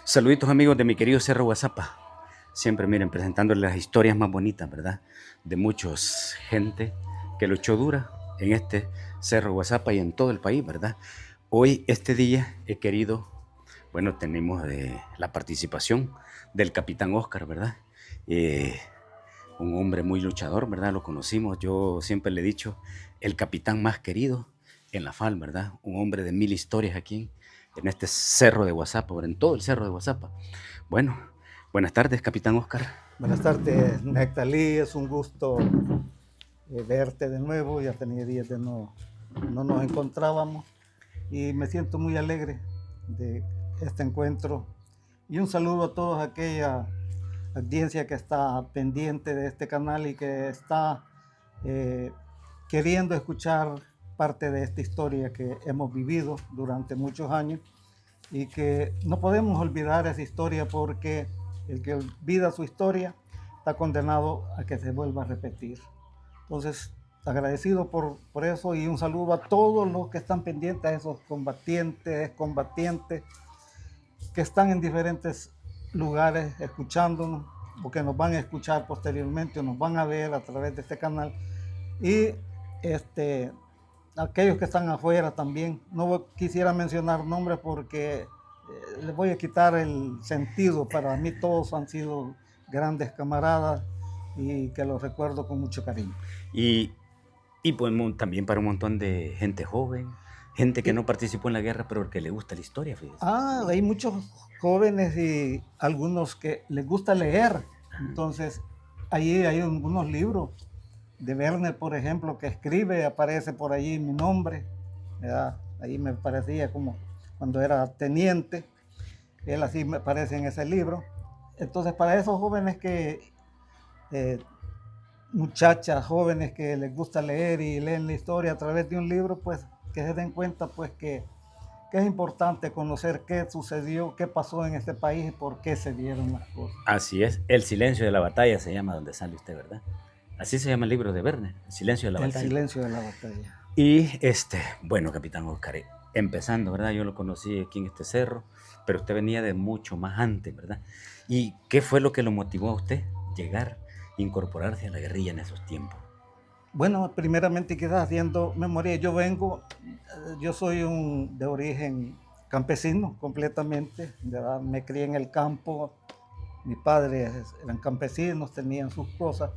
Saluditos amigos de mi querido Cerro Guazapa. Siempre miren, presentándoles las historias más bonitas, ¿verdad? De muchos gente que luchó dura en este Cerro Guazapa y en todo el país, ¿verdad? Hoy, este día, he querido, bueno, tenemos la participación del capitán Oscar, ¿verdad? Eh, un hombre muy luchador, ¿verdad? Lo conocimos, yo siempre le he dicho, el capitán más querido en la FAL, ¿verdad? Un hombre de 1000 historias aquí en este cerro de Guazapa, en todo el cerro de Guazapa. Bueno, buenas tardes, capitán Oscar. Buenas tardes, Nectalí, es un gusto verte de nuevo, ya tenía días de no nos encontrábamos y me siento muy alegre de este encuentro y un saludo a toda aquella audiencia que está pendiente de este canal y que está queriendo escuchar parte de esta historia que hemos vivido durante muchos años y que no podemos olvidar esa historia porque el que olvida su historia está condenado a que se vuelva a repetir. Entonces, agradecido por eso y un saludo a todos los que están pendientes, a esos combatientes que están en diferentes lugares escuchándonos o que nos van a escuchar posteriormente o nos van a ver a través de este canal. Y aquellos que están afuera también. No quisiera mencionar nombres porque les voy a quitar el sentido. Para mí todos han sido grandes camaradas y que los recuerdo con mucho cariño. Y pues también para un montón de gente joven, gente que no participó en la guerra, pero que le gusta la historia, fíjese. Hay muchos jóvenes y algunos que les gusta leer. Entonces, ahí hay unos libros de Werner, por ejemplo, que escribe, aparece por allí mi nombre, ¿verdad? Ahí me parecía como cuando era teniente, él así me aparece en ese libro. Entonces, para esos jóvenes muchachas jóvenes que les gusta leer y leen la historia a través de un libro, pues que se den cuenta pues que es importante conocer qué sucedió, qué pasó en este país y por qué se dieron las cosas. Así es, El silencio de la batalla se llama donde sale usted, ¿verdad? Así se llama el libro de Werner, El silencio de la batalla. El silencio de la batalla. Y bueno, capitán Oscar, empezando, ¿verdad? Yo lo conocí aquí en este cerro, pero usted venía de mucho más antes, ¿verdad? ¿Y qué fue lo que lo motivó a usted llegar, incorporarse a la guerrilla en esos tiempos? Bueno, primeramente quizás haciendo memoria, yo soy de origen campesino completamente, ¿verdad? Me crié en el campo, mis padres eran campesinos, tenían sus cosas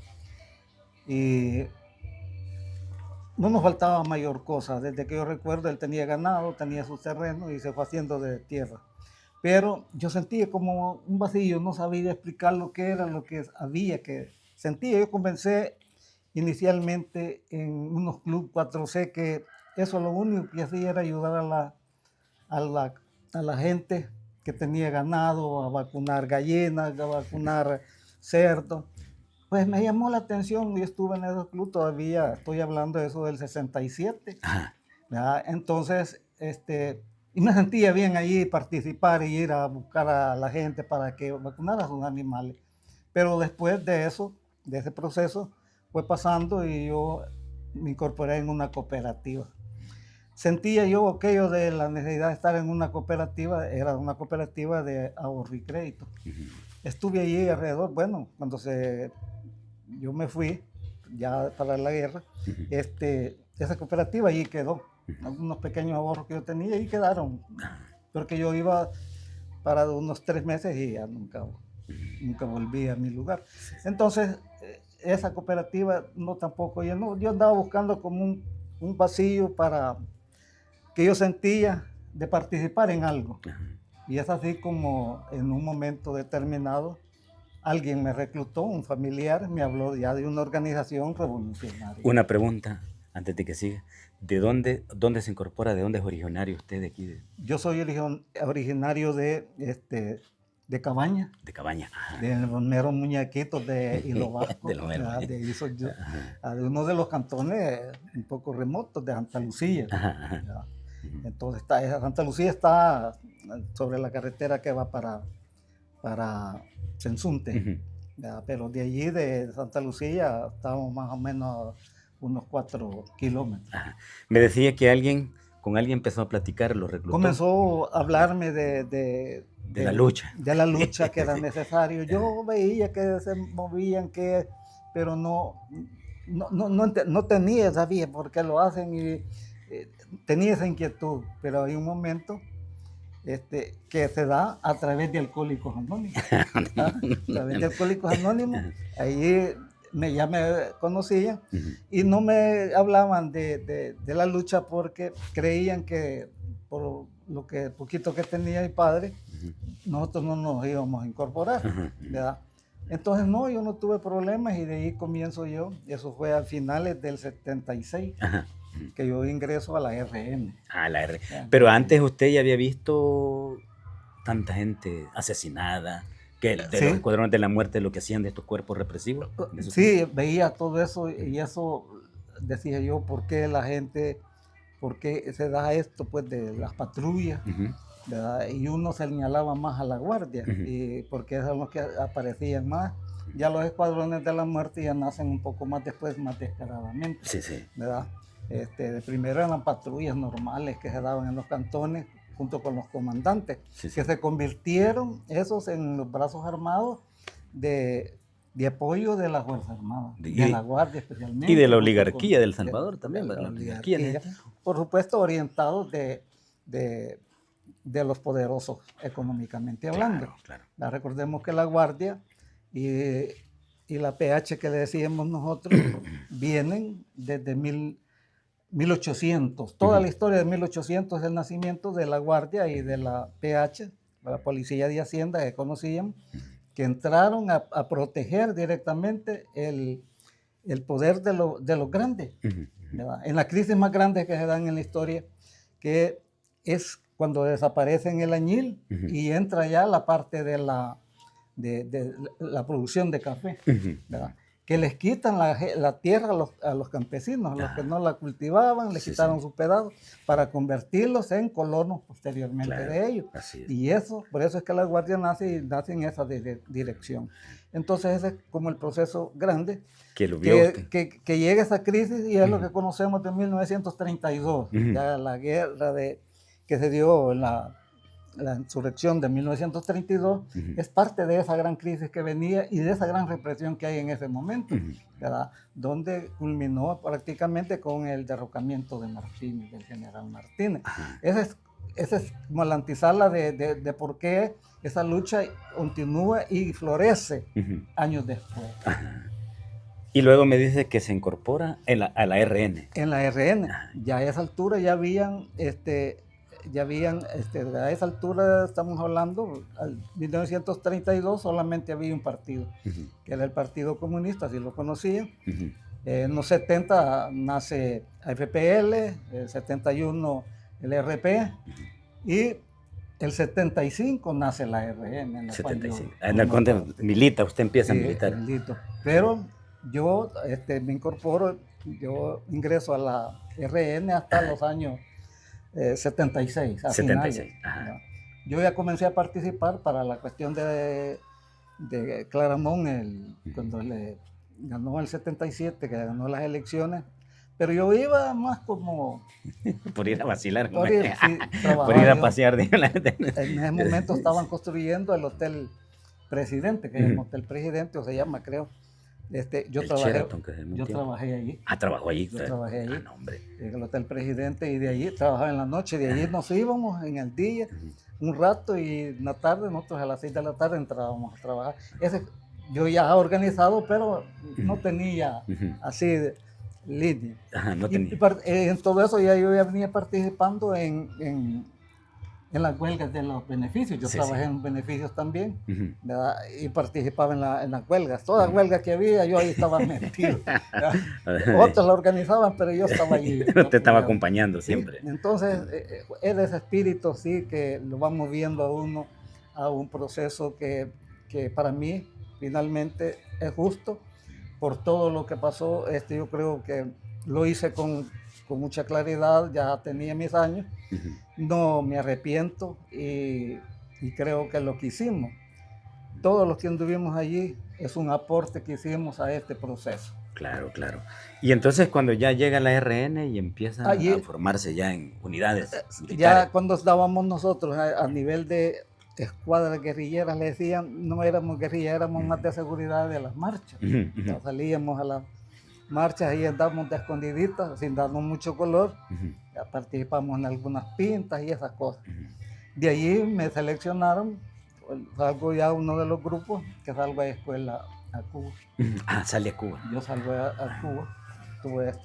y no nos faltaba mayor cosa. Desde que yo recuerdo, él tenía ganado, tenía sus terrenos y se fue haciendo de tierra. Pero yo sentía como un vacío, no sabía explicar lo que era, lo que había que sentía. Yo comencé inicialmente en unos club 4C que eso lo único que hacía era ayudar a la gente que tenía ganado, a vacunar gallinas, a vacunar cerdos. Pues me llamó la atención y estuve en esos club, todavía estoy hablando de eso del 67. ¿Verdad? Entonces, y me sentía bien allí participar y ir a buscar a la gente para que vacunara a sus animales. Pero después de eso, de ese proceso, fue pasando y yo me incorporé en una cooperativa. Sentía yo aquello de la necesidad de estar en una cooperativa, era una cooperativa de ahorro y crédito. Estuve allí alrededor, bueno, yo me fui ya para la guerra, esa cooperativa allí quedó. Algunos pequeños ahorros que yo tenía y quedaron. Porque yo iba para unos 3 meses y ya nunca volví a mi lugar. Entonces, esa cooperativa no tampoco, yo andaba buscando como un vacío para que yo sentía de participar en algo. Y es así como en un momento determinado alguien me reclutó, un familiar me habló ya de una organización revolucionaria. Una pregunta antes de que siga. ¿De dónde se incorpora? ¿De dónde es originario usted de aquí? Yo soy originario de Cabaña. De Cabaña. De los meros muñequitos de Hilo Vasco. De los meros. De ahí soy yo. De uno de los cantones un poco remotos de Santa Lucía. Entonces, Santa Lucía está sobre la carretera que va para Sensunte. Pero de allí, de Santa Lucía, estamos más o menos unos 4 kilómetros. Me decía que con alguien empezó a platicar, lo reclutó. Comenzó a hablarme de de la lucha. De la lucha que era necesario. Yo veía que se movían, pero no tenía, sabía por qué lo hacen y tenía esa inquietud, pero hay un momento que se da a través de Alcohólicos Anónimos. A través de Alcohólicos Anónimos, ahí ya me conocían y no me hablaban de la lucha porque creían que por lo que poquito que tenía mi padre, nosotros no nos íbamos a incorporar, ¿verdad? Entonces no, yo no tuve problemas y de ahí comienzo yo, eso fue a finales del 76. Que yo ingreso a la RN. A la RN. Pero antes usted ya había visto tanta gente asesinada, que de los escuadrones de la muerte, lo que hacían de estos cuerpos represivos. Sí, veía todo eso y eso decía yo, ¿por qué la gente, por qué se da esto pues de las patrullas? ¿Verdad? Y uno señalaba más a la guardia, y porque eran los que aparecían más. Ya los escuadrones de la muerte ya nacen un poco más después, más descaradamente. Sí. ¿Verdad? De primero eran patrullas normales que se daban en los cantones junto con los comandantes, que se convirtieron esos en los brazos armados de apoyo de la Fuerza Armada, de la Guardia especialmente. Y de la oligarquía del Salvador también, la oligarquía, por supuesto orientados de los poderosos económicamente hablando. Claro. Recordemos que la Guardia y la PH que le decíamos nosotros vienen desde 1800. Toda la historia de 1800 es el nacimiento de la Guardia y de la PH, la Policía de Hacienda que conocían, que entraron a proteger directamente el poder de los grandes. En la crisis más grande que se dan en la historia, que es cuando desaparecen el añil y entra ya la parte de la producción de café, ¿verdad? Que les quitan la tierra a los campesinos, a los que no la cultivaban, les quitaron sus pedazos para convertirlos en colonos posteriormente de ellos. Y por eso es que la Guardia nace en esa dirección. Entonces ese es como el proceso grande que llega esa crisis y es lo que conocemos de 1932, ya la guerra que se dio en la insurrección de 1932, es parte de esa gran crisis que venía y de esa gran represión que hay en ese momento, ¿verdad? Donde culminó prácticamente con el derrocamiento de Martínez, del general Martínez. Esa es como la antesala de por qué esa lucha continúa y florece años después. Y luego me dice que se incorpora a la RN. En la RN, ya a esa altura ya habían a esa altura estamos hablando, en 1932 solamente había un partido, que era el Partido Comunista, así lo conocían. En los 70 nace FPL, el 71 el RP, y el 75 nace la RN. En el 75. En el cual milita, usted empieza a militar. Milito. Pero yo me incorporo, yo ingreso a la RN hasta los años 76. 76. Yo ya comencé a participar para la cuestión de Claramón, cuando le ganó el 77, que ganó las elecciones, pero yo iba más como... por ir a vacilar. Por ir a pasear. En ese momento estaban construyendo el Hotel Presidente, que es el Hotel Presidente, o se llama, creo. Yo trabajé allí. Trabajó allí. Yo trabajé allí. No, hombre. En el Hotel Presidente, y de allí trabajaba en la noche, de allí nos íbamos en el día un rato y en la tarde, nosotros a las 6 de la tarde entrábamos a trabajar. Yo ya organizado, pero no tenía así línea. No tenía. Y en todo eso yo ya venía participando en las huelgas de los beneficios. Yo trabajé en beneficios también, ¿verdad? Y participaba en las huelgas. Todas las huelgas que había, yo ahí estaba metido. Otros la organizaban, pero yo estaba allí. Usted estaba acompañando siempre. Entonces, es ese espíritu, sí, que lo va moviendo a uno a un proceso que para mí, finalmente, es justo por todo lo que pasó. Yo creo que lo hice con mucha claridad, ya tenía mis años. No me arrepiento y creo que lo que hicimos, todos los que anduvimos allí, es un aporte que hicimos a este proceso. Claro. Y entonces cuando ya llega la RN y empieza a formarse ya en unidades militares. Ya cuando estábamos nosotros a nivel de escuadras guerrilleras, le decían, no éramos guerrilleras, éramos más de seguridad de las marchas. Ya salíamos a las marchas y andábamos de escondiditas, sin darnos mucho color, ya participamos en algunas pintas y esas cosas. De allí me seleccionaron, salgo ya uno de los grupos que salgo a escuela a Cuba. Ah, sale a Cuba. Yo salgo a Cuba, tuve esto.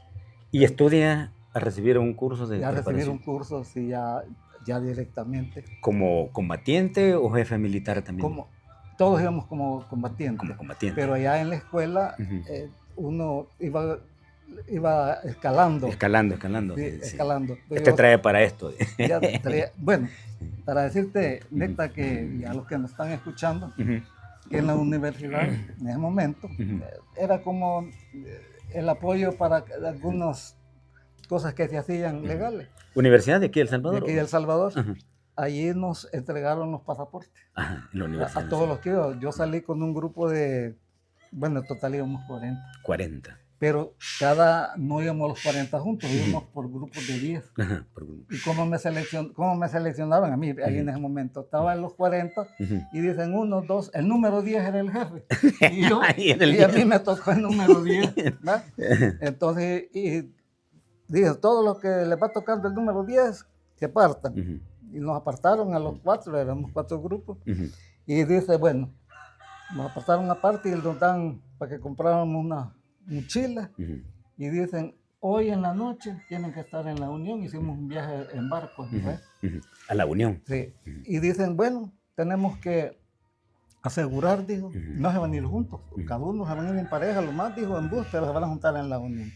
¿Y estudia a recibir un curso de Ya recibir preparación? un curso, sí, ya directamente. ¿Como combatiente o jefe militar también? Como, todos íbamos como combatientes. Como combatiente. Pero allá en la escuela uno iba escalando. Escalando. Sí, Sí. escalando. Este trae para esto. Bueno, para decirte, neta, que a los que nos están escuchando, que en la universidad, en ese momento, era como el apoyo para algunas cosas que se hacían legales. ¿Universidad de aquí de El Salvador? De aquí de El Salvador. Allí nos entregaron los pasaportes. Ajá, en la universidad. A todos los que iban. Yo salí con un grupo de, bueno, en total íbamos 40. 40. Pero no íbamos los 40 juntos, íbamos por grupos de 10. Ajá, ¿Y cómo me seleccionaron a mí ahí en ese momento? Estaban los 40 y dicen 1, 2, el número 10 era el jefe. Y, y a mí me tocó el número 10. ¿verdad? Entonces, y dije, todos los que les va tocando el número 10, se partan. Y nos apartaron a los 4, éramos 4 grupos. Y dice, bueno, nos apartaron aparte y nos dan para que compráramos una mochila. Y dicen, hoy en la noche tienen que estar en la Unión. Hicimos un viaje en barco. A la Unión. Sí. Y dicen, bueno, tenemos que asegurar, dijo, no se van a ir juntos. Cada uno se van a ir en pareja, lo más, dijo, en bus, pero se van a juntar en la Unión.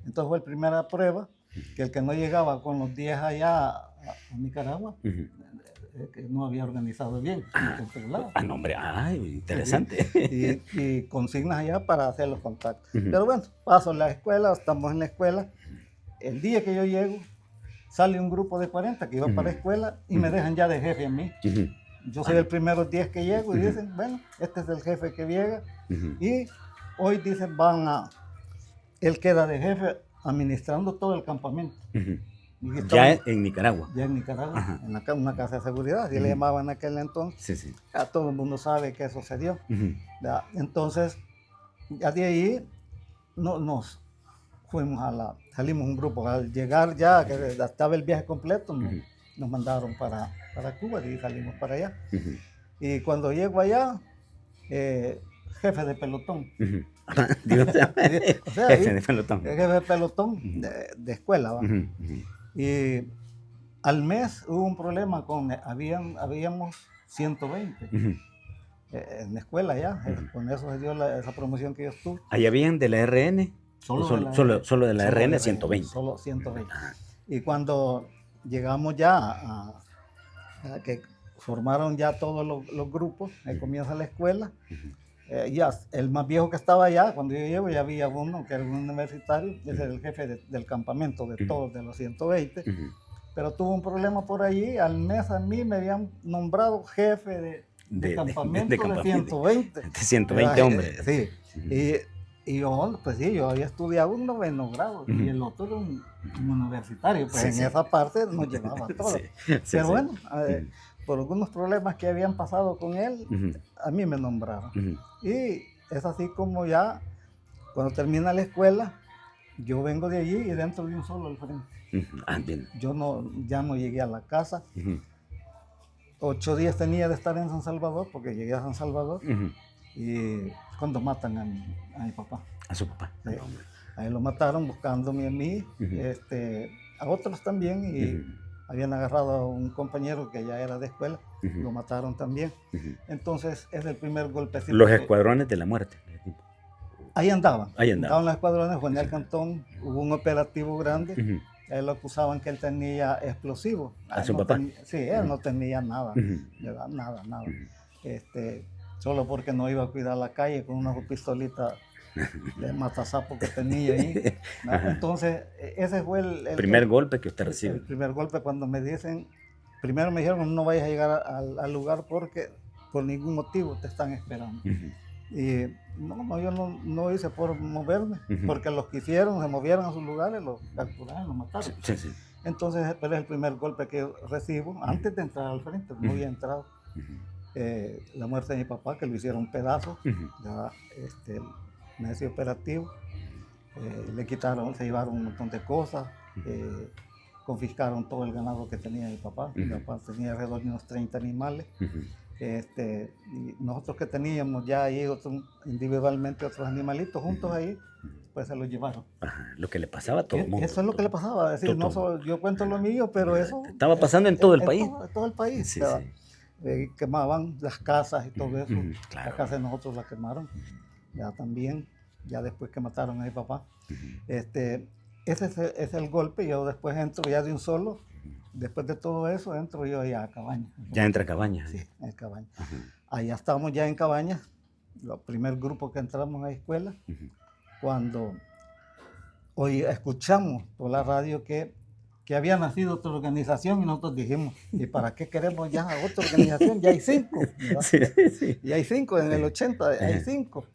Entonces fue la primera prueba, que el que no llegaba con los 10 allá a Nicaragua, que no había organizado bien. No, hombre, interesante. Y consignas allá para hacer los contactos. Pero bueno, paso a la escuela, estamos en la escuela. El día que yo llego, sale un grupo de 40 que iba para la escuela y me dejan ya de jefe a mí. Yo soy el primero 10 que llego y dicen, bueno, este es el jefe que llega. Y hoy dicen, él queda de jefe administrando todo el campamento. Ya en Nicaragua. Ya en Nicaragua, en una casa de seguridad, así le llamaban en aquel entonces. Sí. Ya todo el mundo sabe que eso se dio. Entonces, ya de ahí nos fuimos salimos un grupo. Al llegar ya, que estaba el viaje completo, nos mandaron para Cuba y salimos para allá. Y cuando llego allá, jefe de pelotón. O sea, jefe de pelotón. Jefe de pelotón de escuela. Y al mes hubo un problema habíamos 120 en la escuela ya. Con eso se dio esa promoción que yo estuve. ¿Ahí habían de la RN? Solo de la RN 120. Solo 120. Y cuando llegamos ya a que formaron ya todos los grupos, comienza la escuela. Ya el más viejo que estaba allá, cuando yo llego, ya había uno que era un universitario, ese era el jefe del campamento de todos, de los 120, pero tuvo un problema por allí. Al mes a mí me habían nombrado jefe de campamento de 120. De 120 hombres. Sí. Y yo, pues sí, yo había estudiado un 9º grado y el otro era un universitario, pues en esa parte nos llevaba todo. Pero bueno, por algunos problemas que habían pasado con él, a mí me nombraron. Y es así como ya, cuando termina la escuela, yo vengo de allí y dentro de un solo al frente. Yo ya no llegué a la casa. 8 días tenía de estar en San Salvador, porque llegué a San Salvador, y cuando matan a mi papá. A su papá. Sí. Ahí lo mataron buscándome a mí, a otros también, y habían agarrado a un compañero que ya era de escuela, lo mataron también. Entonces es el primer golpecito. Los escuadrones de la muerte. Ahí andaban. Andaban los escuadrones. Juan el Cantón, hubo un operativo grande. Él lo acusaban que él tenía explosivos. ¿A su papá? Sí, él no tenía nada, nada. Solo porque no iba a cuidar la calle con una pistolita de matasapo que tenía ahí. Entonces, ese fue el primer golpe que usted recibe. El primer golpe cuando me dicen, primero me dijeron, no vayas a llegar al lugar porque por ningún motivo te están esperando. Y yo no hice por moverme, porque los que hicieron se movieron a sus lugares, los capturaron, los mataron. Sí. Entonces, pero es el primer golpe que yo recibo antes de entrar al frente, no había entrado. La muerte de mi papá, que lo hicieron pedazos, Ujú. ya, medio operativo. Le quitaron, se llevaron un montón de cosas, confiscaron todo el ganado que tenía mi papá. Mi papá tenía alrededor de unos 30 animales. Y nosotros que teníamos ya ahí individualmente otros animalitos juntos ahí, pues se los llevaron. Ajá, lo que le pasaba a todo el mundo. Eso es lo que le pasaba. Es decir, no solo, yo cuento lo mío, pero eso estaba pasando en todo el país. Todo el país. Sí, O sea, sí. quemaban las casas y todo eso. Claro. Las casas de nosotros las quemaron. Ya también, ya después que mataron a mi papá. Ese es el golpe. Yo después entro ya de un solo. Después de todo eso, entro yo ya a Cabañas. Ya entra a Cabañas. Sí, en Cabañas. Allá estábamos ya en Cabañas, el primer grupo que entramos a la escuela, cuando hoy escuchamos por la radio que había nacido otra organización y nosotros dijimos, ¿y para qué queremos ya otra organización? Ya hay 5. Sí, sí. Y hay 5 en el 80, hay 5.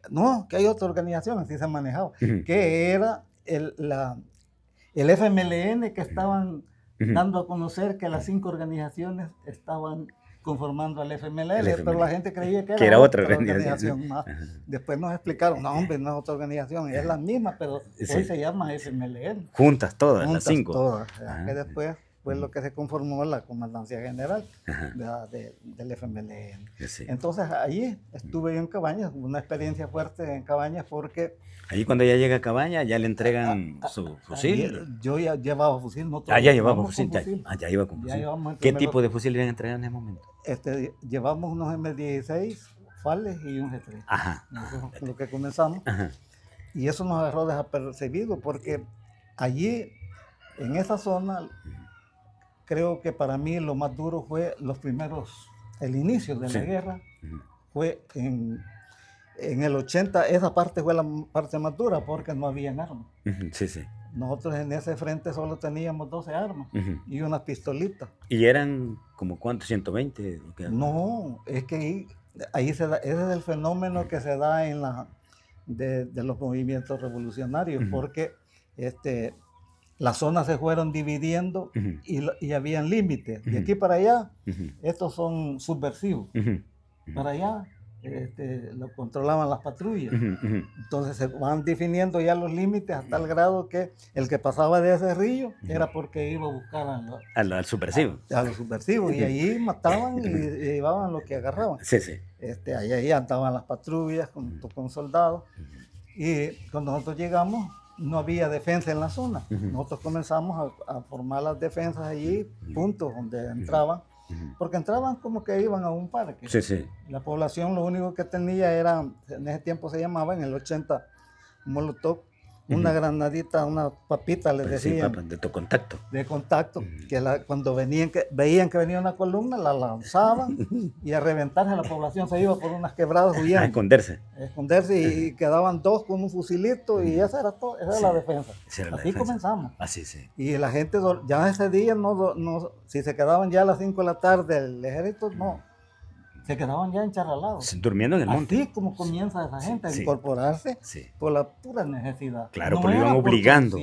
No, que hay otra organización, así se manejaba, que era el FMLN, que estaban dando a conocer que las 5 organizaciones estaban conformando al FMLN, pero la gente creía que era otra organización más. Después nos explicaron, no hombre, no es otra organización, es la misma, pero hoy se llama FMLN. Juntas todas, las 5. Todas, que después fue lo que se conformó la Comandancia General del FMLN. Sí. Entonces allí estuve yo en Cabañas, una experiencia fuerte en Cabañas porque... Allí cuando ya llega a Cabañas ya le entregan su fusil. Yo ya llevaba fusil. Ya llevaba fusil. Ya iba con fusil. Ya ¿Qué tipo de fusil le iban a entregar en ese momento? Llevamos unos M16, Fales y un G3. Ajá. Eso es lo que comenzamos. Ajá. Y eso nos agarró desapercibido porque allí, en esa zona, creo que para mí lo más duro fue el inicio de la guerra. Fue en el 80, esa parte fue la parte más dura porque no habían armas. Sí, sí. Nosotros en ese frente solo teníamos 12 armas y unas pistolitas. ¿Y eran como cuántos? ¿120? No, es que ahí se da, ese es el fenómeno que se da en de los movimientos revolucionarios, porque las zonas se fueron dividiendo y habían límites. De aquí para allá, estos son subversivos. Para allá, lo controlaban las patrullas. Entonces se van definiendo ya los límites hasta el grado que el que pasaba de ese río era porque iba a buscar al subversivo. A los subversivos. Y allí mataban y llevaban lo que agarraban. Sí, sí. Ahí andaban las patrullas con soldados. Y cuando nosotros llegamos, no había defensa en la zona. Nosotros comenzamos a formar las defensas allí, puntos donde entraban. Porque entraban como que iban a un parque. Sí, sí. La población lo único que tenía era, en ese tiempo se llamaba, en el 80, molotov, una granadita, una papita, les decían. Sí, de contacto. De contacto, que cuando veían que venía una columna, la lanzaban y a reventarse la población se iba por unas quebradas huyendo. A esconderse. Y quedaban 2 con un fusilito y esa era todo, esa era la defensa. Así comenzamos. Así, sí. Y la gente ya ese día, si se quedaban ya a las 5 de la tarde el ejército, no. Se quedaban ya encharralados. Durmiendo en el monte. Así como comienza esa gente a incorporarse por la pura necesidad. Claro, pero lo iban obligando.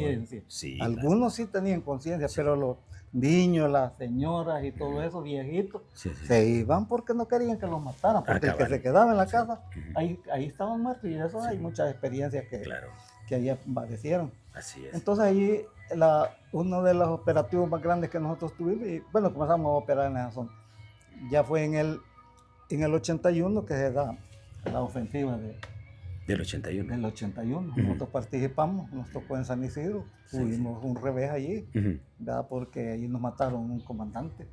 Sí, algunos sí tenían conciencia, pero los niños, las señoras y todo eso, viejitos, se iban porque no querían que los mataran. Porque el que se quedaba en la casa, ahí estaban muertos. Y eso hay muchas experiencias que ahí aparecieron. Así es. Entonces ahí uno de los operativos más grandes que nosotros tuvimos, y bueno, comenzamos a operar en esa zona. Ya fue en el 81 que se da la ofensiva del 81. Del 81. Nosotros participamos, nos tocó en San Isidro, tuvimos un revés allí, ¿verdad? Porque ahí nos mataron un comandante.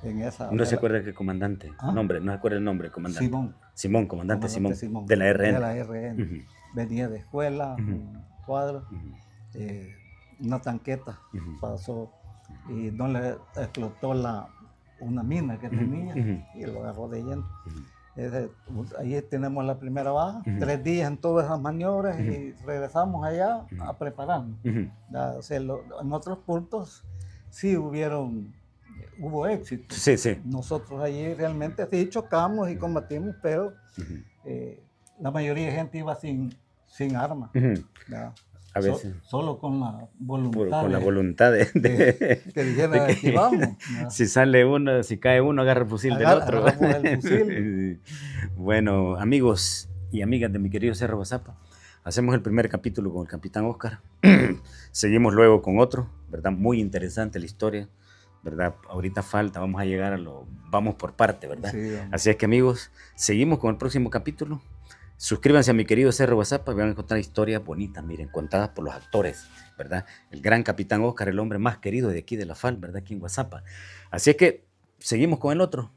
En esa, ¿No se acuerda qué comandante? Nombre, no se acuerda el nombre, comandante. Simón, comandante Simón. De la RN. De la RN. Venía de escuela, un cuadro, una tanqueta pasó y no le explotó una mina que tenía y lo agarró de lleno. Ahí tenemos la primera baja, 3 días en todas esas maniobras y regresamos allá a prepararnos. O sea, en otros puntos sí hubo éxito. Sí, sí. Nosotros allí realmente sí chocamos y combatimos, pero la mayoría de gente iba sin armas. A veces, Solo con la voluntad con la de, voluntad que dijera, de aquí vamos. ¿No? si sale uno, si cae uno, agarra el fusil del otro. Agarramos el fusil. Bueno, amigos y amigas de mi querido Cerro Guazapa, hacemos el primer capítulo con el capitán Oscar. Seguimos luego con otro, ¿verdad? Muy interesante la historia, ¿verdad? Ahorita falta, vamos a llegar vamos por parte, ¿verdad? Sí, así es que, amigos, seguimos con el próximo capítulo. Suscríbanse a mi querido Cerro Guazapa, van a encontrar historias bonitas, miren, contadas por los actores, ¿verdad? El gran capitán Oscar, el hombre más querido de aquí de la FAL, ¿verdad? Aquí en Guazapa. Así es que seguimos con el otro.